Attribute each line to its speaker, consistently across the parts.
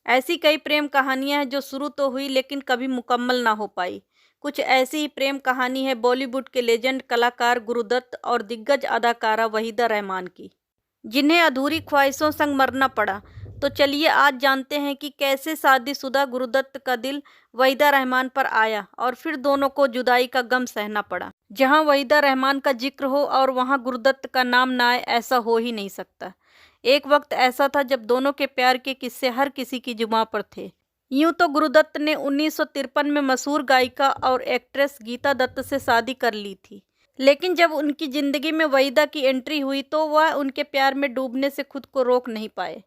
Speaker 1: ऐसी कई प्रेम कहानियां हैं जो शुरू तो हुई लेकिन कभी मुकम्मल ना हो पाई। कुछ ऐसी ही प्रेम कहानी है बॉलीवुड के लेजेंड कलाकार गुरुदत्त और दिग्गज अदाकारा वहीदा रहमान की, जिन्हें अधूरी ख्वाहिशों संग मरना पड़ा। तो चलिए आज जानते हैं कि कैसे शादीशुदा गुरुदत्त का दिल वहीदा रहमान पर आया और फिर दोनों को जुदाई का गम सहना पड़ा। जहां वहीदा रहमान का जिक्र हो और वहां गुरुदत्त का नाम ना आए, ऐसा हो ही नहीं सकता। एक वक्त ऐसा था जब दोनों के प्यार के किस्से हर किसी की जुबां पर थे। यूं तो गुरुदत्त ने 1953 में मशहूर गायिका और एक्ट्रेस गीता दत्त से शादी कर ली थी, लेकिन जब उनकी जिंदगी में वहीदा की एंट्री हुई तो वह उनके प्यार में डूबने से खुद को रोक नहीं पाए।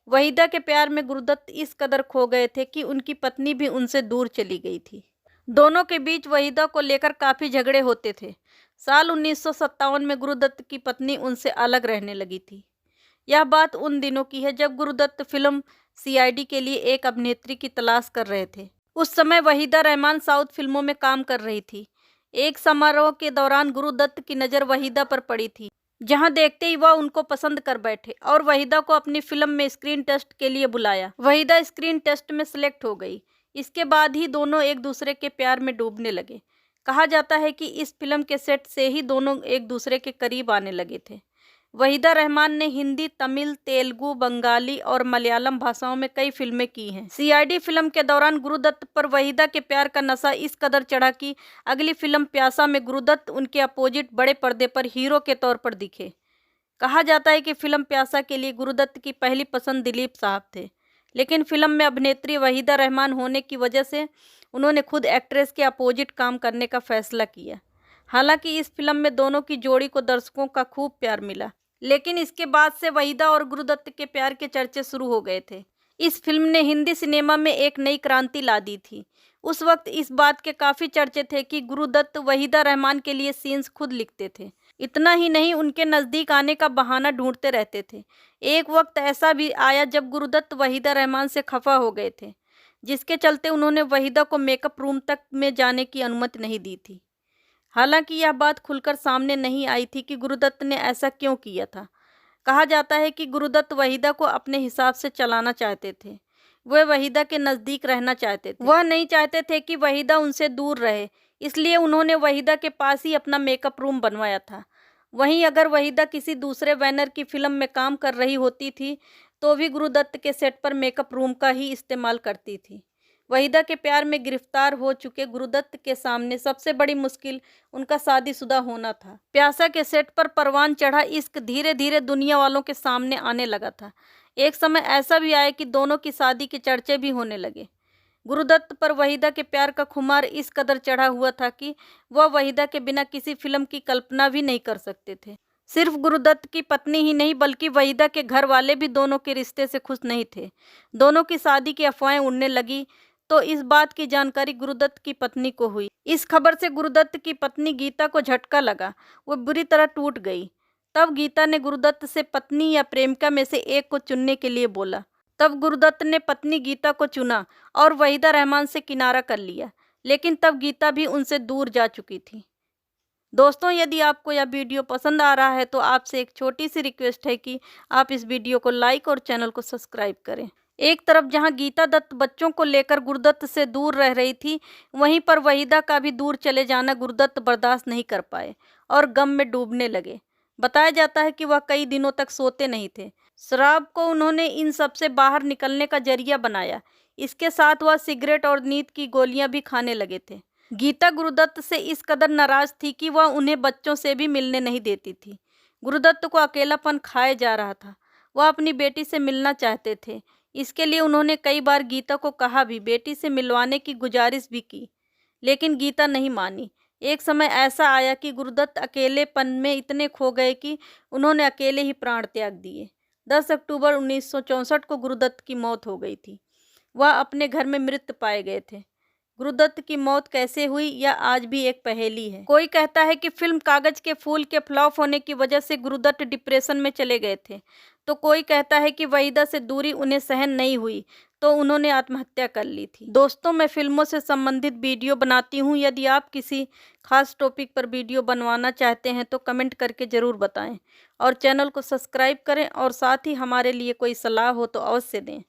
Speaker 1: वहीदा के प्यार में गुरुदत्त इस कदर खो गए थे कि उनकी पत्नी भी उनसे दूर चली गई थी। दोनों के बीच वहीदा को लेकर काफी झगड़े होते थे। साल 1957 में गुरुदत्त की पत्नी उनसे अलग रहने लगी थी। यह बात उन दिनों की है जब गुरुदत्त फिल्म सीआईडी के लिए एक अभिनेत्री की तलाश कर रहे थे। उस समय वहीदा रहमान साउथ फिल्मों में काम कर रही थी। एक समारोह के दौरान गुरुदत्त की नज़र वहीदा पर पड़ी थी, जहां देखते ही वह उनको पसंद कर बैठे और वहीदा को अपनी फिल्म में स्क्रीन टेस्ट के लिए बुलाया। वहीदा स्क्रीन टेस्ट में सिलेक्ट हो गई। इसके बाद ही दोनों एक दूसरे के प्यार में डूबने लगे। कहा जाता है कि इस फिल्म के सेट से ही दोनों एक दूसरे के करीब आने लगे थे। वहीदा रहमान ने हिंदी, तमिल, तेलुगु, बंगाली और मलयालम भाषाओं में कई फिल्में की हैं। सीआईडी फिल्म के दौरान गुरुदत्त पर वहीदा के प्यार का नशा इस कदर चढ़ा कि अगली फिल्म प्यासा में गुरुदत्त उनके अपोजिट बड़े पर्दे पर हीरो के तौर पर दिखे। कहा जाता है कि फिल्म प्यासा के लिए गुरुदत्त की पहली पसंद दिलीप साहब थे, लेकिन फिल्म में अभिनेत्री वहीदा रहमान होने की वजह से उन्होंने खुद एक्ट्रेस के अपोजिट काम करने का फैसला किया। हालांकि इस फिल्म में दोनों की जोड़ी को दर्शकों का खूब प्यार मिला, लेकिन इसके बाद से वहीदा और गुरुदत्त के प्यार के चर्चे शुरू हो गए थे। इस फिल्म ने हिंदी सिनेमा में एक नई क्रांति ला दी थी। उस वक्त इस बात के काफ़ी चर्चे थे कि गुरुदत्त वहीदा रहमान के लिए सीन्स खुद लिखते थे। इतना ही नहीं, उनके नज़दीक आने का बहाना ढूंढते रहते थे। एक वक्त ऐसा भी आया जब गुरुदत्त वहीदा रहमान से खफा हो गए थे, जिसके चलते उन्होंने वहीदा को मेकअप रूम तक में जाने की अनुमति नहीं दी थी। हालांकि यह बात खुलकर सामने नहीं आई थी कि गुरुदत्त ने ऐसा क्यों किया था। कहा जाता है कि गुरुदत्त वहीदा को अपने हिसाब से चलाना चाहते थे। वह वहीदा के नज़दीक रहना चाहते थे। वह नहीं चाहते थे कि वहीदा उनसे दूर रहे, इसलिए उन्होंने वहीदा के पास ही अपना मेकअप रूम बनवाया था। वहीं अगर वहीदा किसी दूसरे बैनर की फिल्म में काम कर रही होती थी तो भी गुरुदत्त के सेट पर मेकअप रूम का ही इस्तेमाल करती थी। वहीदा के प्यार में गिरफ्तार हो चुके गुरुदत्त के सामने सबसे बड़ी मुश्किल उनका शादीशुदा होना था। प्यासा के सेट पर परवान चढ़ा इश्क धीरे धीरे दुनिया वालों के सामने आने लगा था। एक समय ऐसा भी आया कि दोनों की शादी के चर्चे भी होने लगे। गुरुदत्त पर वहीदा के प्यार का खुमार इस कदर चढ़ा हुआ था कि वह वहीदा के बिना किसी फिल्म की कल्पना भी नहीं कर सकते थे। सिर्फ गुरुदत्त की पत्नी ही नहीं बल्कि वहीदा के घर वाले भी दोनों के रिश्ते से खुश नहीं थे। दोनों की शादी की अफवाहें उड़ने लगी तो इस बात की जानकारी गुरुदत्त की पत्नी को हुई। इस खबर से गुरुदत्त की पत्नी गीता को झटका लगा। वो बुरी तरह टूट गई। तब गीता ने गुरुदत्त से पत्नी या प्रेमिका में से एक को चुनने के लिए बोला। तब गुरुदत्त ने पत्नी गीता को चुना और वहीदा रहमान से किनारा कर लिया, लेकिन तब गीता भी उनसे दूर जा चुकी थी। दोस्तों, यदि आपको यह वीडियो पसंद आ रहा है तो आपसे एक छोटी सी रिक्वेस्ट है कि आप इस वीडियो को लाइक और चैनल को सब्सक्राइब करें। एक तरफ जहां गीता दत्त बच्चों को लेकर गुरुदत्त से दूर रह रही थी, वहीं पर वहीदा का भी दूर चले जाना गुरुदत्त बर्दाश्त नहीं कर पाए और गम में डूबने लगे। बताया जाता है कि वह कई दिनों तक सोते नहीं थे। शराब को उन्होंने इन सब से बाहर निकलने का जरिया बनाया। इसके साथ वह सिगरेट और नींद की गोलियां भी खाने लगे थे। गीता गुरुदत्त से इस कदर नाराज थी कि वह उन्हें बच्चों से भी मिलने नहीं देती थी। गुरुदत्त को अकेलापन खाए जा रहा था। वह अपनी बेटी से मिलना चाहते थे। इसके लिए उन्होंने कई बार गीता को कहा भी, बेटी से मिलवाने की गुजारिश भी की, लेकिन गीता नहीं मानी। एक समय ऐसा आया कि गुरुदत्त अकेलेपन में इतने खो गए कि उन्होंने अकेले ही प्राण त्याग दिए। 10 अक्टूबर 1964 को गुरुदत्त की मौत हो गई थी। वह अपने घर में मृत पाए गए थे। गुरुदत्त की मौत कैसे हुई यह आज भी एक पहेली है। कोई कहता है कि फिल्म कागज के फूल के फ्लॉप होने की वजह से गुरुदत्त डिप्रेशन में चले गए थे, तो कोई कहता है कि वहीदा से दूरी उन्हें सहन नहीं हुई तो उन्होंने आत्महत्या कर ली थी। दोस्तों, मैं फिल्मों से संबंधित वीडियो बनाती हूँ। यदि आप किसी खास टॉपिक पर वीडियो बनवाना चाहते हैं तो कमेंट करके ज़रूर बताएं और चैनल को सब्सक्राइब करें और साथ ही हमारे लिए कोई सलाह हो तो अवश्य दें।